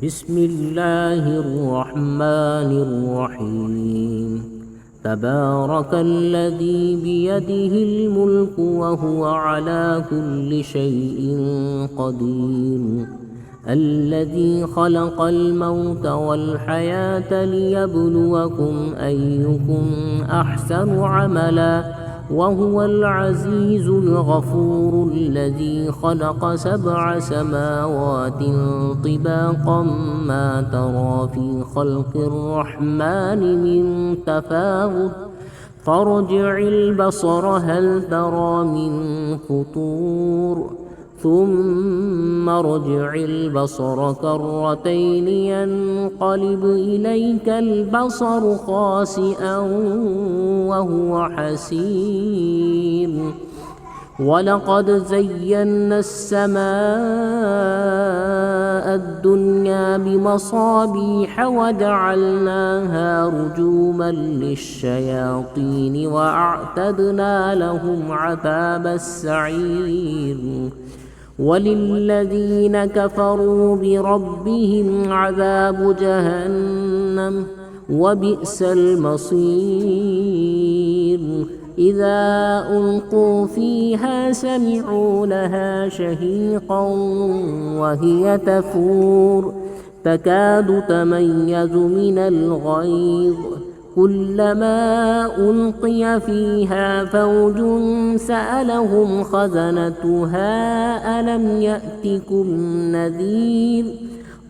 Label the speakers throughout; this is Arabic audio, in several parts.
Speaker 1: بسم الله الرحمن الرحيم. تبارك الذي بيده الملك وهو على كل شيء قدير، الذي خلق الموت والحياة ليبلوكم أيكم أحسن عملا، وهو العزيز الغفور، الذي خلق 7 سماوات طباقا ما ترى في خلق الرحمن من تفاوت، فارجع البصر هل ترى من فطور، ثم ارجع البصر كرتين ينقلب إليك البصر خاسئا وهو حسير، ولقد زينا السماء الدنيا بمصابيح وجعلناها رجوما للشياطين وأعتدنا لهم عذاب السعير، وللذين كفروا بربهم عذاب جهنم وبئس المصير. إذا ألقوا فيها سمعوا لها شهيقا وهي تفور، تكاد تميز من الغيظ، كلما ألقي فيها فوج سألهم خزنتها ألم يأتكم نذير،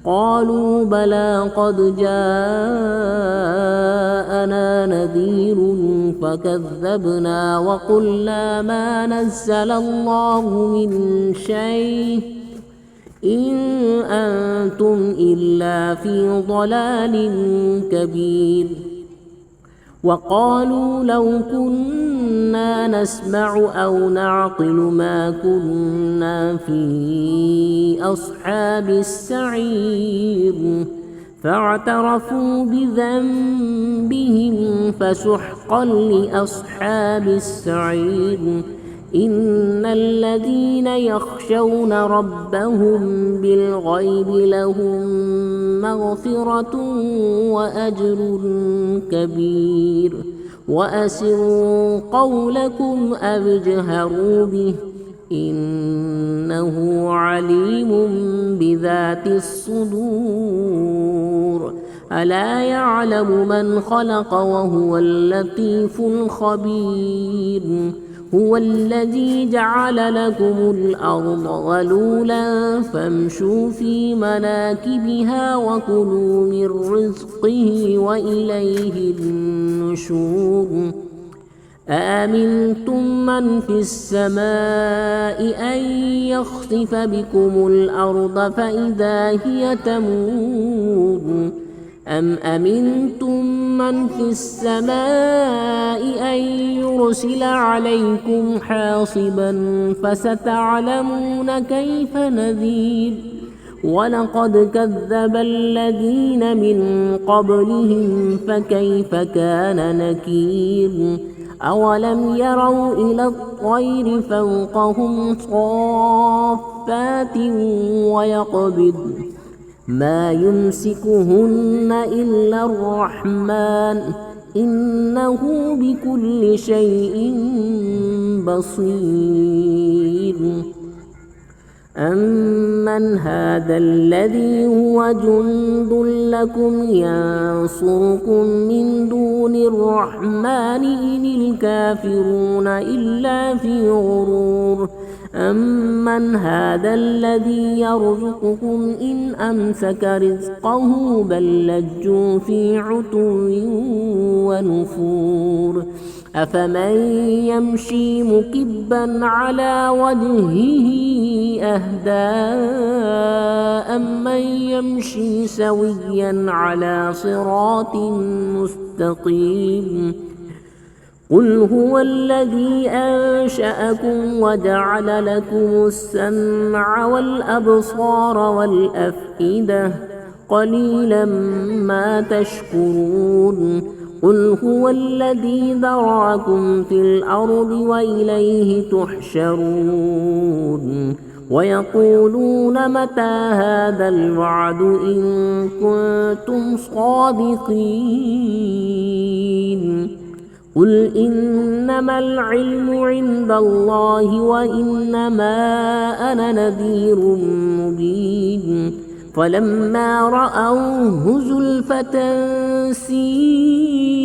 Speaker 1: قالوا بلى قد جاءنا نذير فكذبنا وقلنا ما نزل الله من شيء إن أنتم إلا في ضلال كبير، وقالوا لو كنا نسمع أو نعقل ما كنا في أصحاب السعير، فاعترفوا بذنبهم فسحقا لأصحاب السعير. إن الذين يخشون ربهم بالغيب لهم مغفرة وأجر كبير، وأسروا قولكم أو اجهروا به إنه عليم بذات الصدور، ألا يعلم من خلق وهو اللطيف الخبير. هو الذي جعل لكم الأرض ذلولا فامشوا في مناكبها وكلوا من رزقه وإليه النشور. أأمنتم من في السماء أن يخسف بكم الأرض فإذا هي تمور، أم أمنتم من في السماء أن يرسل عليكم حاصبا فستعلمون كيف نذير. ولقد كذب الذين من قبلهم فكيف كان نكير. أولم يروا إلى الطير فوقهم صافات ويقبض ما يمسكهن إلا الرحمن إنه بكل شيء بصير. أمن هذا الذي هو جند لكم ينصركم من دون الرحمن إن الكافرون إلا في غرور. أمن هذا الذي يرزقكم إن أمسك رزقه بل لجوا في عتو ونفور. أفمن يمشي مكبا على وجهه أهدى أمن يمشي سويا على صراط مستقيم. قل هو الذي أنشأكم وجعل لكم السمع والأبصار والأفئدة قليلا ما تشكرون. قل هو الذي ذرأكم في الأرض وإليه تحشرون. ويقولون متى هذا الوعد إن كنتم صادقين قل إنما العلم عند الله وإنما أنا نذير مبين فلما رأوه زلفة سيئت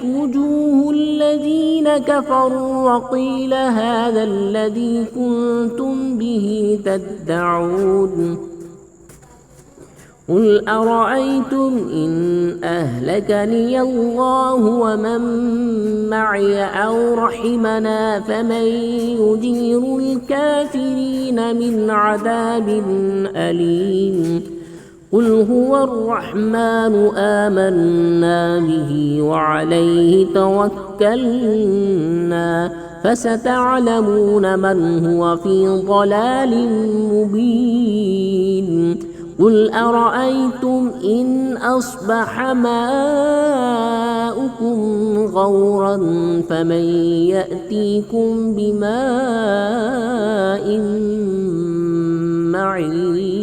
Speaker 1: وجوه الذين كفروا وقيل هذا الذي كنتم به تدعون قل أرأيتم إن أهلكني الله ومن معي أو رحمنا فمن يجير الكافرين من عذاب أليم قل هو الرحمن آمنا به وعليه توكلنا فستعلمون من هو في ضلال مبين قل أرأيتم إن أصبح ماؤكم غورا فمن يأتيكم بماء معين